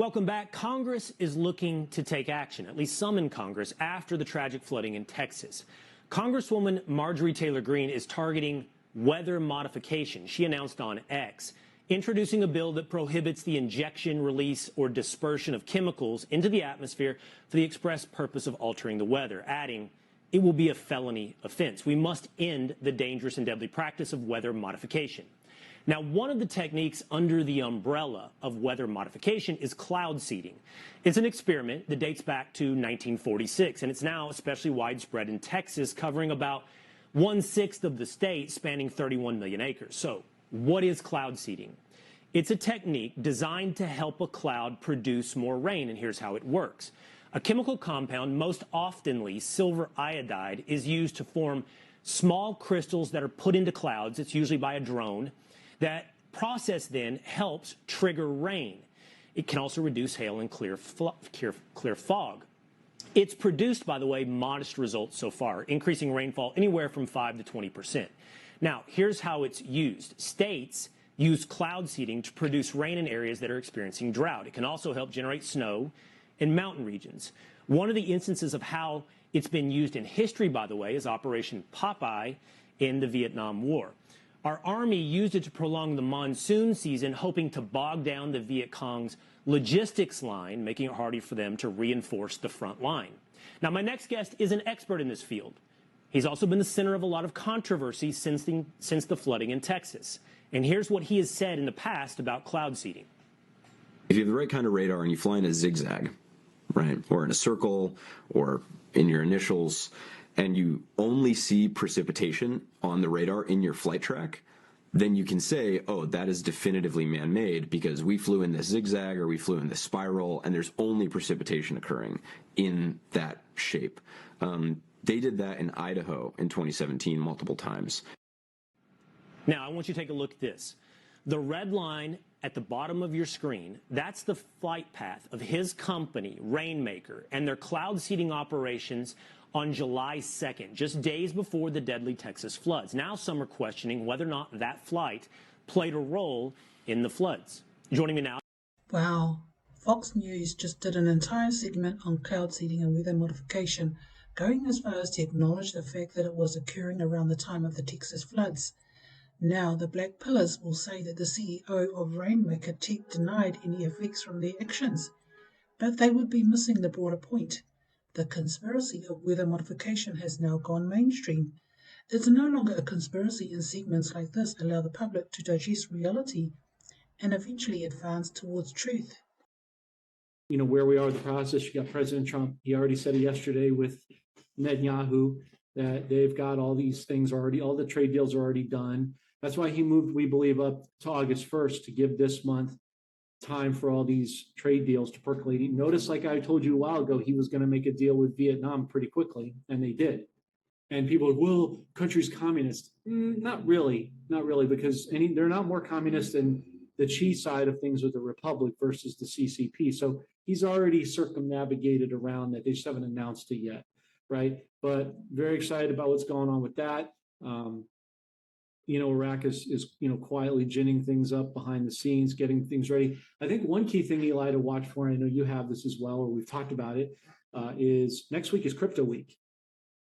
Welcome back. Congress is looking to take action, at least some in Congress, after the tragic flooding in Texas. Congresswoman Marjorie Taylor Greene is targeting weather modification. She announced on X, introducing a bill that prohibits the injection, release, or dispersion of chemicals into the atmosphere for the express purpose of altering the weather, adding, it will be a felony offense. We must end the dangerous and deadly practice of weather modification. Now, one of the techniques under the umbrella of weather modification is cloud seeding. It's an experiment that dates back to 1946, and it's now especially widespread in Texas, covering about 1/6 of the state, spanning 31 million acres. So, what is cloud seeding? It's a technique designed to help a cloud produce more rain, and here's how it works. A chemical compound, most oftenly silver iodide, is used to form small crystals that are put into clouds. It's usually by a drone. That process then helps trigger rain. It can also reduce hail and clear fog. It's produced, by the way, modest results so far, increasing rainfall anywhere from 5 to 20%. Now, here's how it's used. States use cloud seeding to produce rain in areas that are experiencing drought. It can also help generate snow in mountain regions. One of the instances of how it's been used in history, by the way, is Operation Popeye in the Vietnam War. Our Army used it to prolong the monsoon season, hoping to bog down the Viet Cong's logistics line, making it harder for them to reinforce the front line. Now, my next guest is an expert in this field. He's also been the center of a lot of controversy since the flooding in Texas. And here's what he has said in the past about cloud seeding. If you have the right kind of radar and you fly in a zigzag, right, or in a circle, or in your initials, and you only see precipitation on the radar in your flight track, then you can say, oh, that is definitively man-made because we flew in this zigzag or we flew in this spiral, and there's only precipitation occurring in that shape. They did that in Idaho in 2017 multiple times. Now, I want you to take a look at this. The red line at the bottom of your screen, that's the flight path of his company, Rainmaker, and their cloud seeding operations on July 2nd, just days before the deadly Texas floods. Now some are questioning whether or not that flight played a role in the floods. Joining me now. Wow. Fox News just did an entire segment on cloud seeding and weather modification, going as far as to acknowledge the fact that it was occurring around the time of the Texas floods. Now, the Black Pillars will say that the CEO of Rainmaker Tech denied any effects from their actions, but they would be missing the broader point. The conspiracy of weather modification has now gone mainstream. It's no longer a conspiracy, and segments like this allow the public to digest reality and eventually advance towards truth. You know, where we are in the process, you got President Trump. He already said it yesterday with Netanyahu that they've got all these things already, all the trade deals are already done. That's why he moved, we believe, up to August 1st to give this month time for all these trade deals to percolate. Notice, like I told you a while ago, he was going to make a deal with Vietnam pretty quickly, and they did. And people are, well, country's communist. Not really, because they're not more communist than the Xi side of things with the Republic versus the CCP. So he's already circumnavigated around that. They just haven't announced it yet, right? But very excited about what's going on with that. Iraq is quietly ginning things up behind the scenes, getting things ready. I think one key thing, Eli, to watch for, and I know you have this as well, or we've talked about it, is next week is Crypto Week.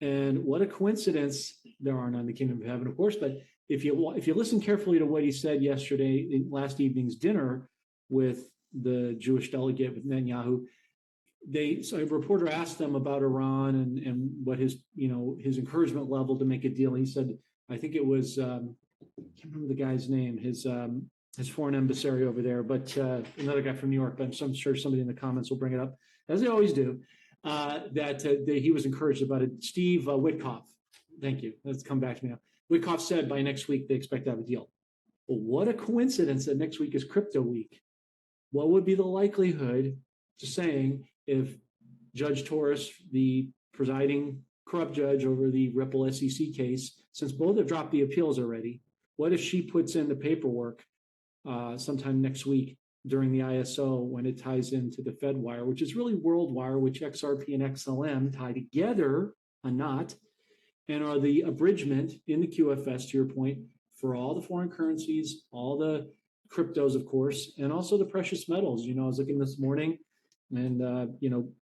And what a coincidence. There are none in the kingdom of heaven, of course, but if you listen carefully to what he said yesterday in last evening's dinner with the Jewish delegate, with Netanyahu, so a reporter asked them about Iran and what his encouragement level to make a deal. He said, I think it was, I can't remember the guy's name, his foreign emissary over there, but another guy from New York, but I'm sure somebody in the comments will bring it up, as they always do, that he was encouraged about it. Steve Witkoff, thank you. Let's come back to me now. Witkoff said by next week they expect to have a deal. Well, what a coincidence that next week is Crypto Week. What would be the likelihood, just saying, if Judge Torres, the presiding corrupt judge over the Ripple SEC case, since both have dropped the appeals already, what if she puts in the paperwork sometime next week during the ISO when it ties into the FedWire, which is really WorldWire, which XRP and XLM tie together a knot and are the abridgment in the QFS, to your point, for all the foreign currencies, all the cryptos, of course, and also the precious metals. I was looking this morning, and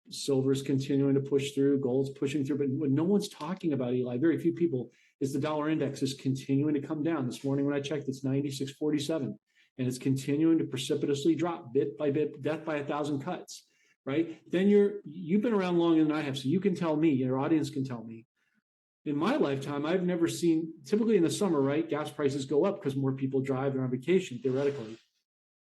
silver's continuing to push through, gold's pushing through, but what no one's talking about, Eli, very few people, is the dollar index is continuing to come down. This morning when I checked, it's 96.47, and it's continuing to precipitously drop bit by bit, death by 1,000 cuts, right? Then you've been around longer than I have, so you can tell me, your audience can tell me. In my lifetime, I've never seen, typically in the summer, right, gas prices go up because more people drive, they're on vacation, theoretically.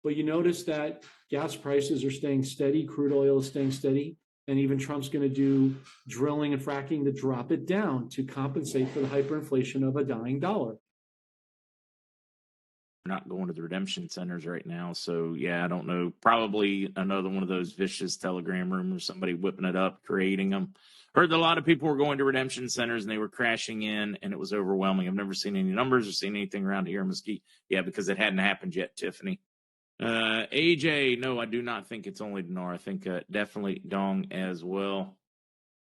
But you notice that gas prices are staying steady, crude oil is staying steady, and even Trump's going to do drilling and fracking to drop it down to compensate for the hyperinflation of a dying dollar. We're not going to the redemption centers right now, so yeah, I don't know. Probably another one of those vicious telegram rumors, somebody whipping it up, creating them. Heard that a lot of people were going to redemption centers and they were crashing in, and it was overwhelming. I've never seen any numbers or seen anything around here in Mesquite. Yeah, because it hadn't happened yet, Tiffany. AJ, no, I do not think it's only Dinar. I think definitely Dong as well.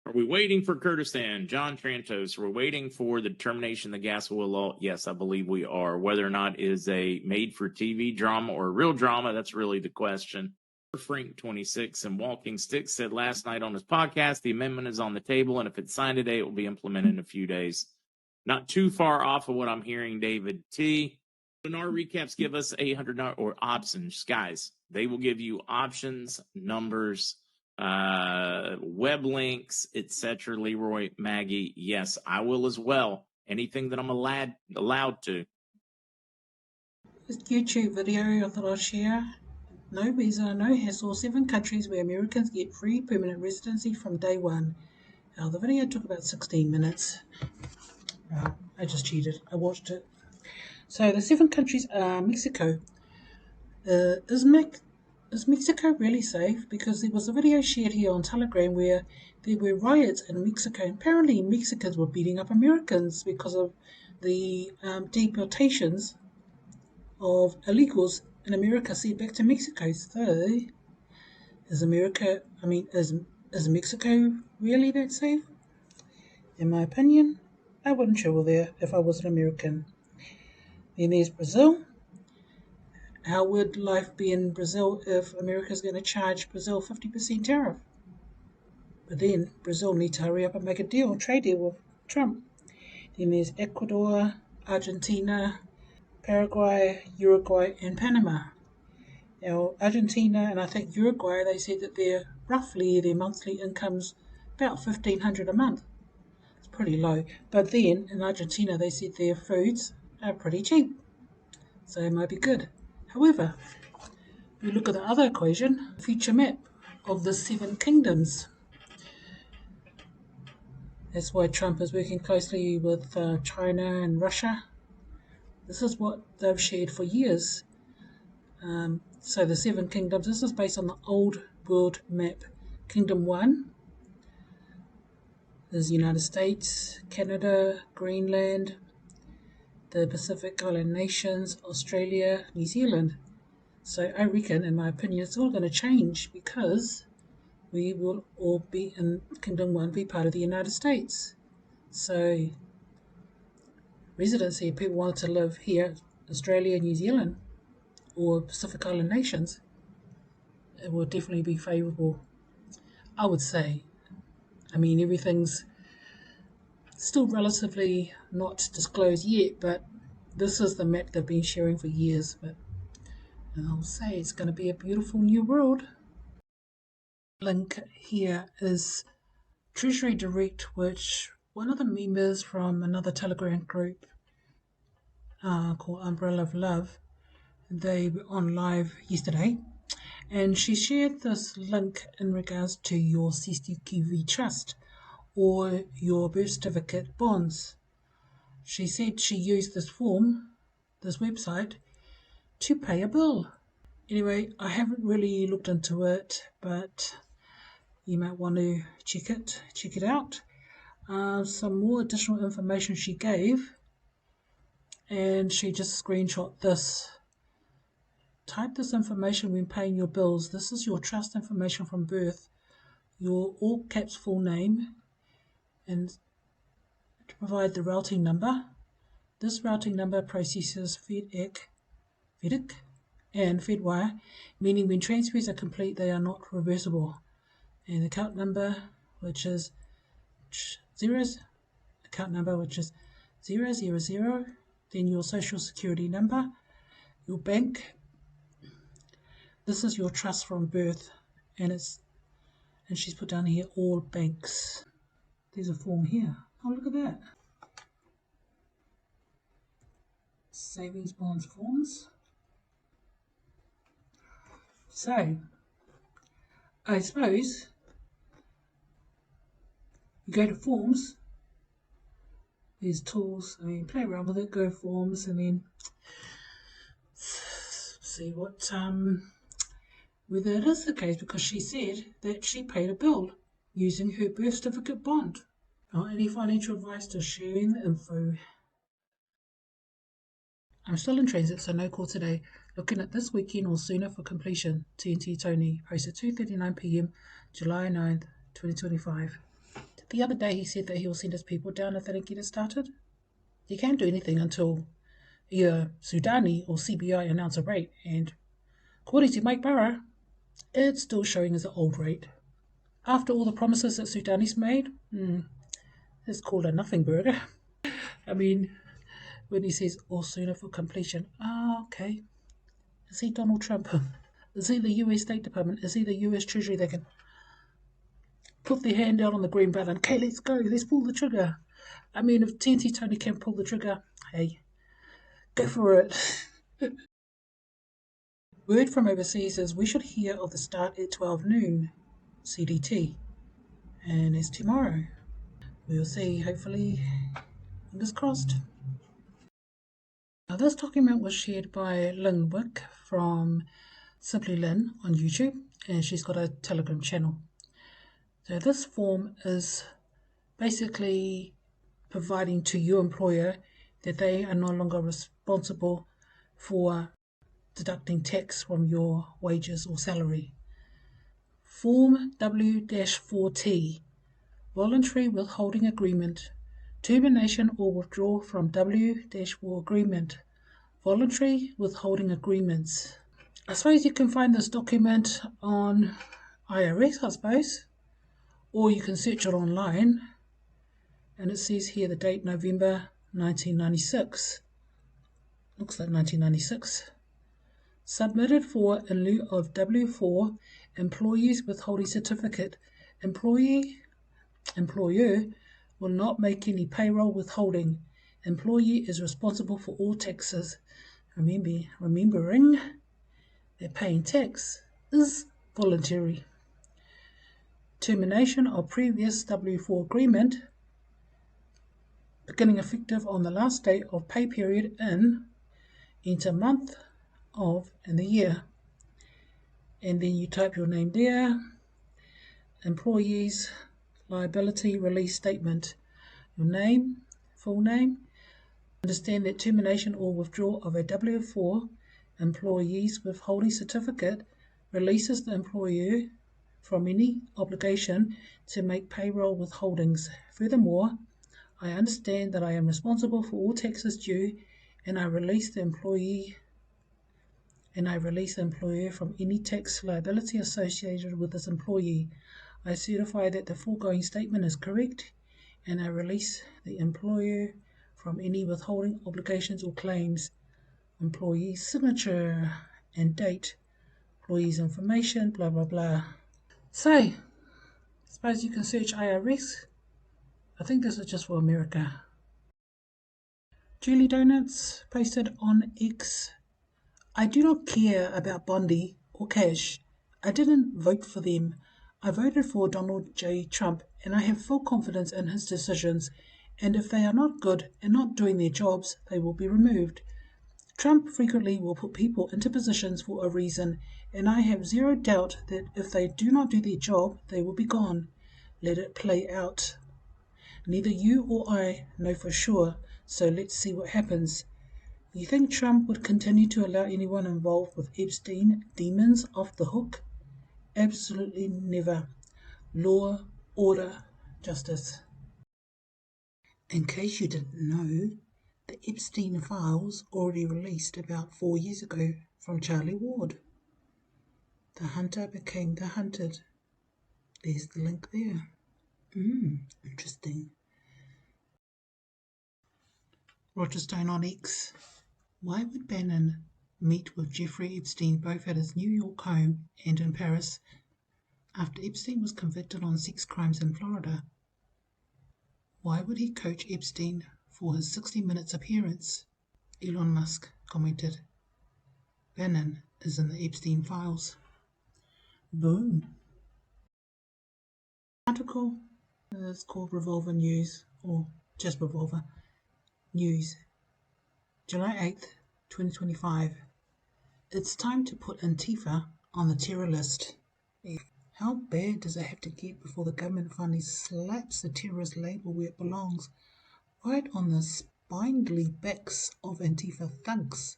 Are we waiting for Kurdistan? John Trantos, we're waiting for the determination of the gas oil law. Yes, I believe we are. Whether or not it is a made-for-TV drama or a real drama, that's really the question. Frank 26 and Walking Sticks said last night on his podcast, the amendment is on the table, and if it's signed today, it will be implemented in a few days. Not too far off of what I'm hearing, David T. Dinar recaps give us 800 or options, guys. They will give you options, numbers, web links, etc. Leroy, Maggie, yes, I will as well. Anything that I'm allowed to. This YouTube video I thought I'd share. No visa, no hassle, 7 countries where Americans get free permanent residency from day one. Now, the video took about 16 minutes. I just cheated. I watched it. So the 7 countries are Mexico. Is Mexico really safe? Because there was a video shared here on Telegram where there were riots in Mexico. Apparently Mexicans were beating up Americans because of the deportations of illegals in America sent back to Mexico. So is Mexico really that safe? In my opinion, I wouldn't travel there if I was an American. Then there's Brazil. How would life be in Brazil if America's going to charge Brazil 50% tariff? But then Brazil needs to hurry up and make a trade deal with Trump. Then there's Ecuador, Argentina, Paraguay, Uruguay, and Panama. Now, Argentina and I think Uruguay, they said that their monthly income's about $1,500 a month. It's pretty low. But then in Argentina, they said their foods are pretty cheap, so it might be good. However, we look at the other equation, future map of the 7 kingdoms. That's why Trump is working closely with China and Russia. This is what they've shared for years. So the 7 kingdoms, this is based on the old world map. Kingdom 1 is United States, Canada, Greenland, the Pacific Island nations, Australia, New Zealand. So I reckon, in my opinion, it's all going to change because we will all be in Kingdom 1, be part of the United States. So residency, people want to live here, Australia, New Zealand, or Pacific Island nations, it will definitely be favourable, I would say. I mean, everything's still relatively not disclosed yet, but this is the map they've been sharing for years. But I'll say it's going to be a beautiful new world. Link here is Treasury Direct, which one of the members from another Telegram group called Umbrella of Love, they were on live yesterday, and she shared this link in regards to your CCTV trust or your birth certificate bonds. She said she used this form, this website, to pay a bill. Anyway, I haven't really looked into it, but you might want to check it out. Some more additional information she gave, and she just screenshot this. Type this information when paying your bills. This is your trust information from birth, your all caps full name, and to provide the routing number. This routing number processes FedEx and Fedwire, meaning when transfers are complete, they are not reversible. And the account number, which is account number, which is 000, then your social security number, your bank. This is your trust from birth, and she's put down here all banks. There's a form here. Oh, look at that. Savings bonds forms. So, I suppose you go to forms, these tools, play around with it, go forms, and then see what, whether it is the case, because she said that she paid a bill using her birth certificate bond. Not any financial advice, just sharing the info. I'm still in transit, so no call today. Looking at this weekend or sooner for completion. TNT Tony, posted 2:39 p.m, July 9th, 2025. The other day he said that he will send his people down if they don't get it started. You can't do anything until either Sudani or CBI announce a rate, and according to Mike Barra, it's still showing as an old rate. After all the promises that Sudani's made, it's called a nothing burger. When he says or sooner for completion, okay. Is he Donald Trump? Is he the US State Department? Is he the US Treasury that can put their hand down on the green button? Okay, let's go. Let's pull the trigger. If TNT Tony can pull the trigger, hey, go for it. Word from overseas is we should hear of the start at 12 noon CDT. And it's tomorrow. We'll see, hopefully, fingers crossed. Now, this document was shared by Lynn Wick from Simply Lynn on YouTube, and she's got a Telegram channel. So this form is basically providing to your employer that they are no longer responsible for deducting tax from your wages or salary. Form W-4T, Voluntary Withholding Agreement, Termination or Withdrawal from W-4 Agreement, Voluntary Withholding Agreements. I suppose you can find this document on IRS, I suppose, or you can search it online, and it says here the date November 1996. Looks like 1996. Submitted for in lieu of W-4 Employees Withholding Certificate. Employer will not make any payroll withholding. Employee is responsible for all taxes. Remembering that paying tax is voluntary. Termination of previous W-4 agreement, beginning effective on the last day of pay period enter month of and the year. And then you type your name there. Employees liability release statement. Your name, full name. Understand that termination or withdrawal of a W-4 employee's withholding certificate releases the employer from any obligation to make payroll withholdings. Furthermore, I understand that I am responsible for all taxes due, and I release the employer from any tax liability associated with this employee. I certify that the foregoing statement is correct, and I release the employer from any withholding obligations or claims. Employee's signature and date, employee's information, blah blah blah. So, I suppose you can search IRS. I think this is just for America. Julie Donuts posted on X. I do not care about BONDI or KASH. I didn't vote for them. I voted for Donald J. Trump, and I have full confidence in his decisions, and if they are not good and not doing their jobs, they will be removed. Trump frequently will put people into positions for a reason, and I have zero doubt that if they do not do their job, they will be gone. Let it play out. Neither you or I know for sure, so let's see what happens. You think Trump would continue to allow anyone involved with Epstein demons off the hook? Absolutely never. Law, order, justice. In case you didn't know, the Epstein files already released about 4 years ago from Charlie Ward. The hunter became the hunted. There's the link there. Interesting. Roger Stone on X. Why would Bannon meet with Jeffrey Epstein both at his New York home and in Paris after Epstein was convicted on sex crimes in Florida? Why would he coach Epstein for his 60 Minutes appearance? Elon Musk commented. Bannon is in the Epstein files. Boom. Article is called Revolver News, or just Revolver News. July 8th, 2025. It's time to put Antifa on the terror list. How bad does it have to get before the government finally slaps the terrorist label where it belongs, right on the spindly backs of Antifa thugs?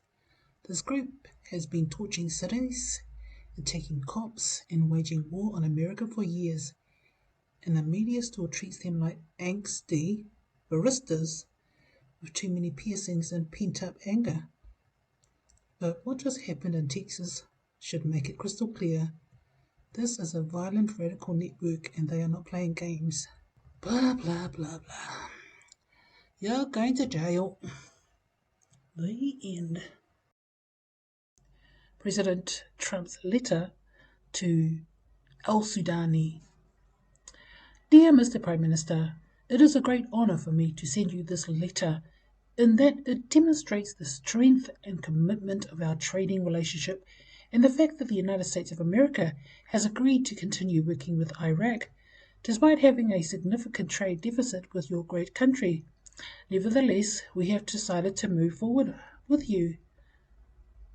This group has been torching cities, attacking cops, and waging war on America for years, and the media still treats them like angsty baristas with too many piercings and pent-up anger. But what just happened in Texas should make it crystal clear. This is a violent radical network and they are not playing games. Blah, blah, blah, blah. You're going to jail. The end. President Trump's letter to al-Sudani. Dear Mr. Prime Minister, it is a great honor for me to send you this letter in that it demonstrates the strength and commitment of our trading relationship and the fact that the United States of America has agreed to continue working with Iraq, despite having a significant trade deficit with your great country. Nevertheless, we have decided to move forward with you,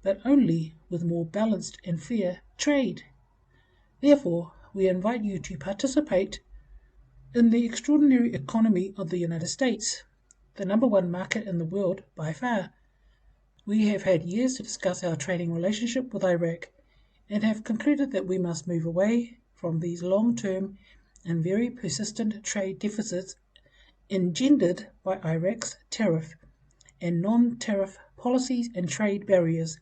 but only with more balanced and fair trade. Therefore, we invite you to participate in the extraordinary economy of the United States, the number one market in the world by far. We have had years to discuss our trading relationship with Iraq and have concluded that we must move away from these long-term and very persistent trade deficits engendered by Iraq's tariff and non-tariff policies and trade barriers.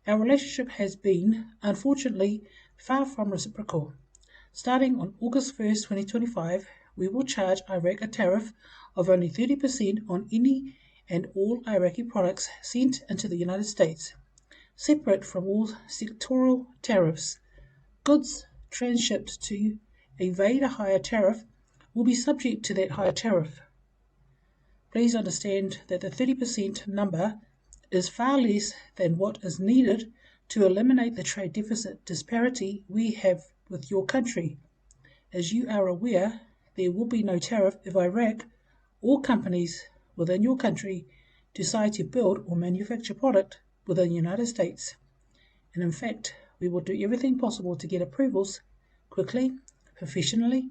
Our relationship has been, unfortunately, far from reciprocal. Starting on August 1st, 2025, we will charge Iraq a tariff of only 30% on any and all Iraqi products sent into the United States, separate from all sectoral tariffs. Goods transshipped to evade a higher tariff will be subject to that higher tariff. Please understand that the 30% number is far less than what is needed to eliminate the trade deficit disparity we have with your country. As you are aware, there will be no tariff if Iraq or companies within your country decide to build or manufacture product within the United States. And in fact, we will do everything possible to get approvals quickly, professionally,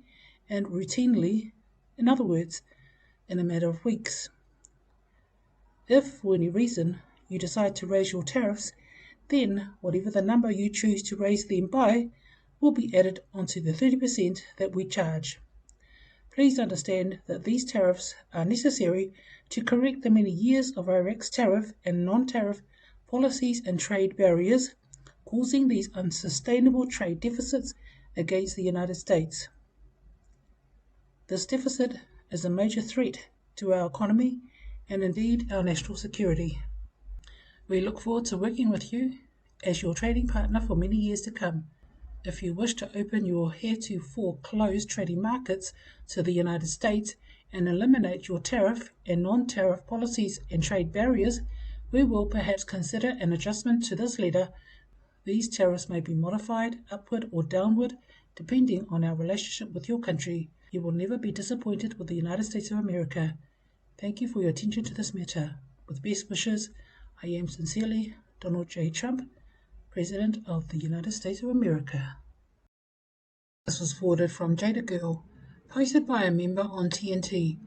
and routinely, in other words, in a matter of weeks. If, for any reason, you decide to raise your tariffs, then whatever the number you choose to raise them by will be added onto the 30% that we charge. Please understand that these tariffs are necessary to correct the many years of Iraq's tariff and non-tariff policies and trade barriers, causing these unsustainable trade deficits against the United States. This deficit is a major threat to our economy and indeed our national security. We look forward to working with you as your trading partner for many years to come. If you wish to open your heretofore closed trading markets to the United States and eliminate your tariff and non-tariff policies and trade barriers, we will perhaps consider an adjustment to this letter. These tariffs may be modified upward or downward depending on our relationship with your country. You will never be disappointed with the United States of America. Thank you for your attention to this matter. With best wishes, I am sincerely Donald J. Trump, President of the United States of America. This was forwarded from Jada Girl, posted by a member on TNT.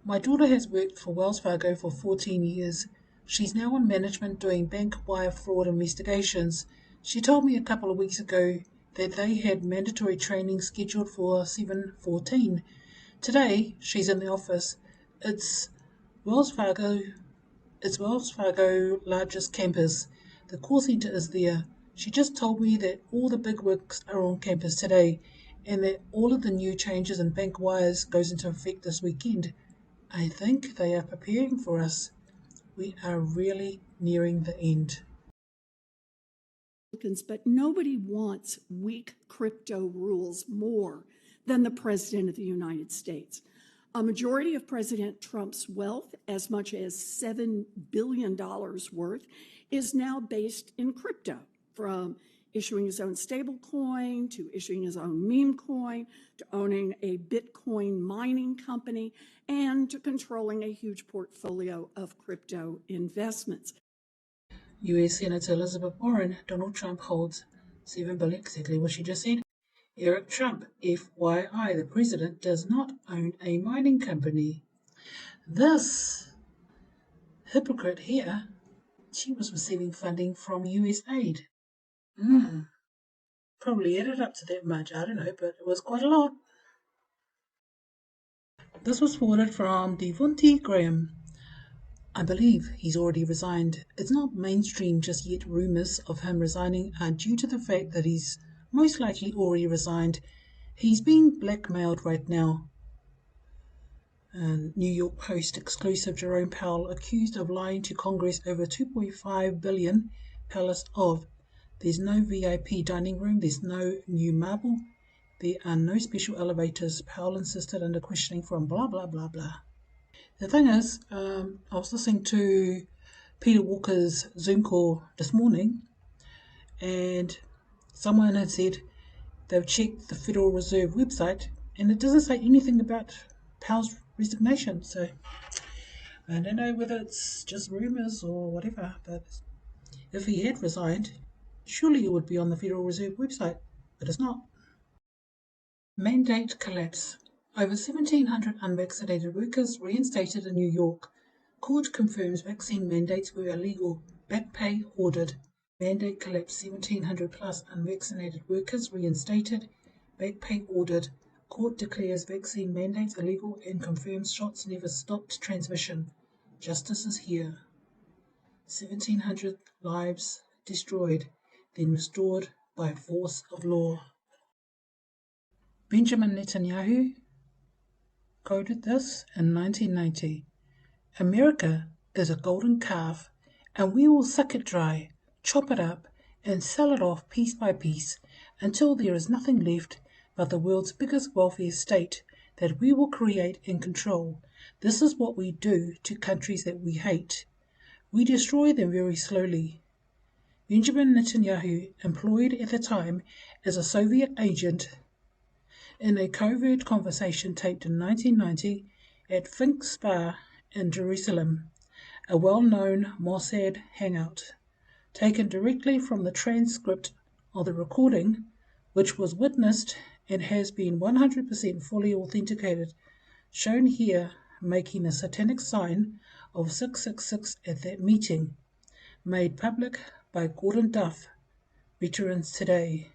My daughter has worked for Wells Fargo for 14 years. She's now in management doing bank wire fraud investigations. She told me a couple of weeks ago that they had mandatory training scheduled for 7/14. Today, she's in the office. It's Wells Fargo's largest campus. The call center is there. She just told me that all the bigwigs are on campus today and that all of the new changes in bank wires goes into effect this weekend. I think they are preparing for us. We are really nearing the end. But nobody wants weak crypto rules more than the President of the United States. A majority of President Trump's wealth, as much as $7 billion worth, is now based in crypto, from issuing his own stable coin to issuing his own meme coin to owning a Bitcoin mining company and to controlling a huge portfolio of crypto investments. US Senator Elizabeth Warren, Donald Trump holds $7 billion, exactly what she just said. Eric Trump, FYI, the president does not own a mining company. This hypocrite here, she was receiving funding from US aid. Probably added up to that much, I don't know, but it was quite a lot. This was forwarded from Devonte Graham. I believe he's already resigned. It's not mainstream just yet. Rumours of him resigning are due to the fact that he's most likely already resigned. He's being blackmailed right now. New York Post exclusive: Jerome Powell accused of lying to Congress over $2.5 billion palace of. There's no VIP dining room, there's no new marble, there are no special elevators, Powell insisted under questioning from blah blah blah blah. The thing is, I was listening to Peter Walker's Zoom call this morning, and someone had said they've checked the Federal Reserve website and it doesn't say anything about Powell's resignation. So I don't know whether it's just rumours or whatever, but if he had resigned, surely it would be on the Federal Reserve website, but it's not. Mandate collapse. Over 1,700 unvaccinated workers reinstated in New York. Court confirms vaccine mandates were illegal. Back pay ordered. Mandate collapse. 1,700 plus unvaccinated workers reinstated. Back pay ordered. Court declares vaccine mandates illegal and confirms shots never stopped transmission. Justice is here. 1,700 lives destroyed, then restored by force of law. Benjamin Netanyahu quoted this in 1990. America is a golden calf, and we will suck it dry, chop it up, and sell it off piece by piece until there is nothing left but the world's biggest welfare state that we will create and control. This is what we do to countries that we hate. We destroy them very slowly. Benjamin Netanyahu, employed at the time as a Soviet agent, in a covert conversation taped in 1990 at Fink Spa in Jerusalem, a well-known Mossad hangout, taken directly from the transcript of the recording, which was witnessed and has been 100% fully authenticated, shown here making a satanic sign of 666 at that meeting, made public by Gordon Duff, Veterans Today.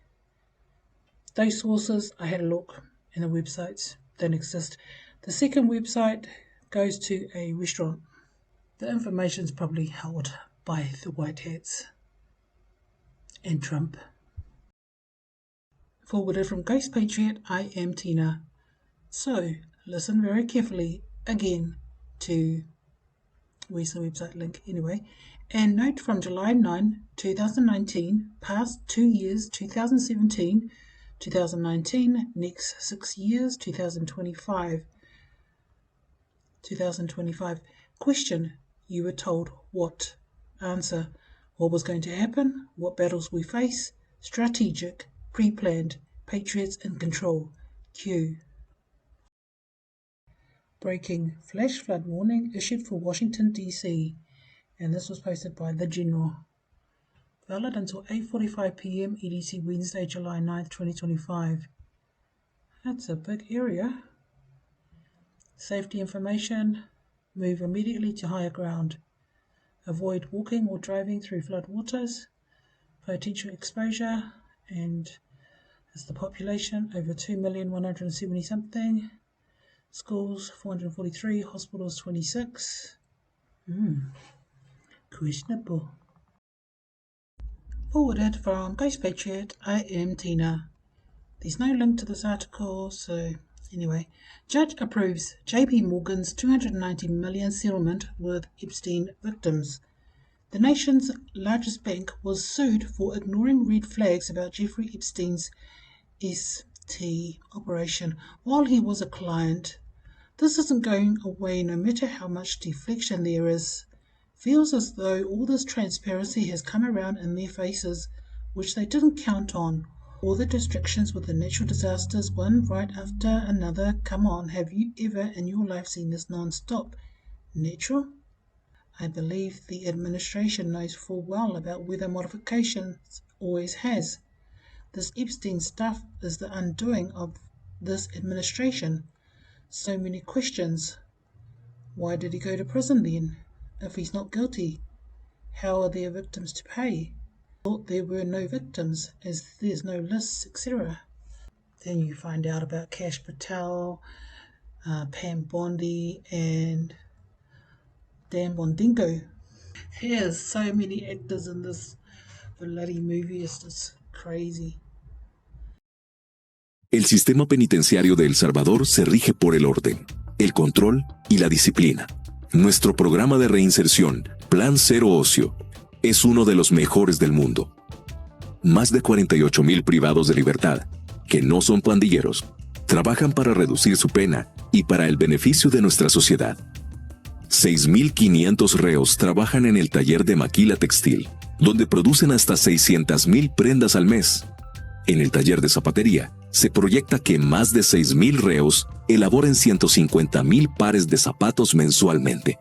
Those sources, I had a look, and the websites don't exist. The second website goes to a restaurant. The information is probably held by the White Hats and Trump. Forwarded from Ghost Patriot, I am Tina. So, listen very carefully again to, where's the website link anyway, and note from July 9, 2019, past 2 years, 2017, 2019, next 6 years, 2025. Question: you were told what? Answer: what was going to happen, what battles we face, strategic, pre-planned, patriots in control. Q. Breaking: flash flood warning issued for Washington, D.C. And this was posted by The General. Valid until 8:45 p.m. EDT, Wednesday, July 9th, 2025. That's a big area. Safety information: move immediately to higher ground. Avoid walking or driving through flood waters. Potential exposure, and as the population over 2,170,000 something. Schools 443, hospitals 26. Questionable. Forwarded from Ghost Patriot, I am Tina. There's no link to this article, so anyway. Judge approves JP Morgan's $290 million settlement with Epstein victims. The nation's largest bank was sued for ignoring red flags about Jeffrey Epstein's ST operation while he was a client. This isn't going away no matter how much deflection there is. Feels as though all this transparency has come around in their faces, which they didn't count on. All the distractions with the natural disasters, one right after another. Come on, have you ever in your life seen this non-stop? Natural? I believe the administration knows full well about weather modifications, always has. This Epstein stuff is the undoing of this administration. So many questions. Why did he go to prison then, if he's not guilty? How are there victims to pay? Thought there were no victims, as there's no lists, etc. Then you find out about KASH Patel, Pam Bondi, and Dan Bondingo. There's so many actors in this bloody movie, it's just crazy. El sistema penitenciario de El Salvador se rige por el orden, el control y la disciplina. Nuestro programa de reinserción, Plan Cero Ocio, es uno de los mejores del mundo. Más de 48,000 privados de libertad, que no son pandilleros, trabajan para reducir su pena y para el beneficio de nuestra sociedad. 6,500 reos trabajan en el taller de maquila textil, donde producen hasta 600,000 prendas al mes. En el taller de zapatería, se proyecta que más de 6,000 reos elaboren 150,000 pares de zapatos mensualmente.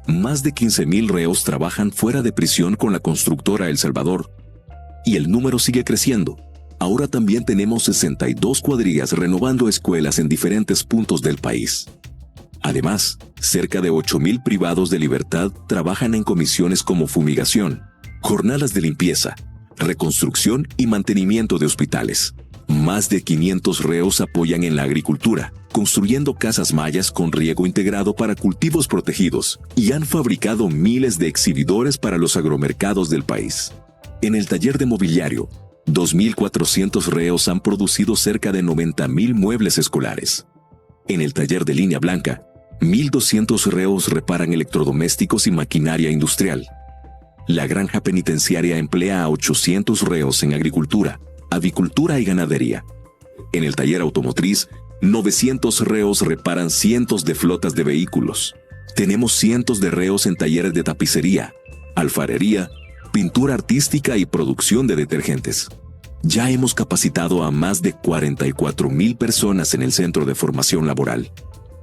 Más de 15,000 reos trabajan fuera de prisión con la constructora El Salvador. Y el número sigue creciendo. Ahora también tenemos 62 cuadrillas renovando escuelas en diferentes puntos del país. Además, cerca de 8,000 privados de libertad trabajan en comisiones como fumigación, jornadas de limpieza, reconstrucción y mantenimiento de hospitales. Más de 500 reos apoyan en la agricultura, construyendo casas mayas con riego integrado para cultivos protegidos, y han fabricado miles de exhibidores para los agromercados del país. En el taller de mobiliario, 2,400 reos han producido cerca de 90,000 muebles escolares. En el taller de línea blanca, 1,200 reos reparan electrodomésticos y maquinaria industrial. La granja penitenciaria emplea a 800 reos en agricultura, avicultura y ganadería. En el taller automotriz, 900 reos reparan cientos de flotas de vehículos. Tenemos cientos de reos en talleres de tapicería, alfarería, pintura artística y producción de detergentes. Ya hemos capacitado a más de 44,000 personas en el Centro de Formación Laboral.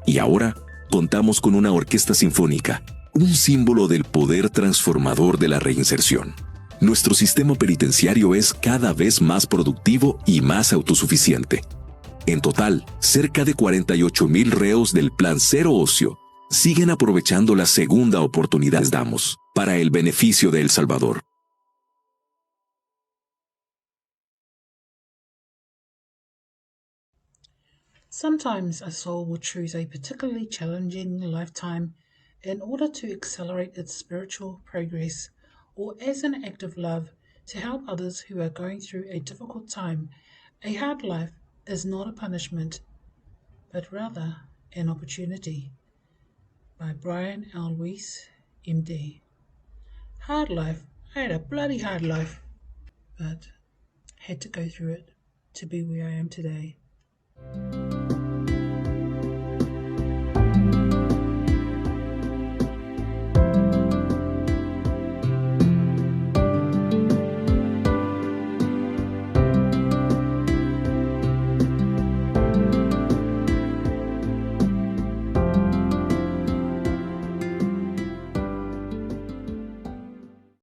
Y ahora contamos con una orquesta sinfónica, un símbolo del poder transformador de la reinserción. Nuestro sistema penitenciario es cada vez más productivo y más autosuficiente. En total, cerca de 48,000 reos del Plan Cero Ocio siguen aprovechando la segunda oportunidad que les damos para el beneficio de El Salvador. Sometimes a soul will choose a particularly challenging lifetime in order to accelerate its spiritual progress, or as an act of love to help others who are going through a difficult time. A hard life is not a punishment, but rather an opportunity. By Brian L. Weiss, MD. Hard life. I had a bloody hard life, but had to go through it to be where I am today.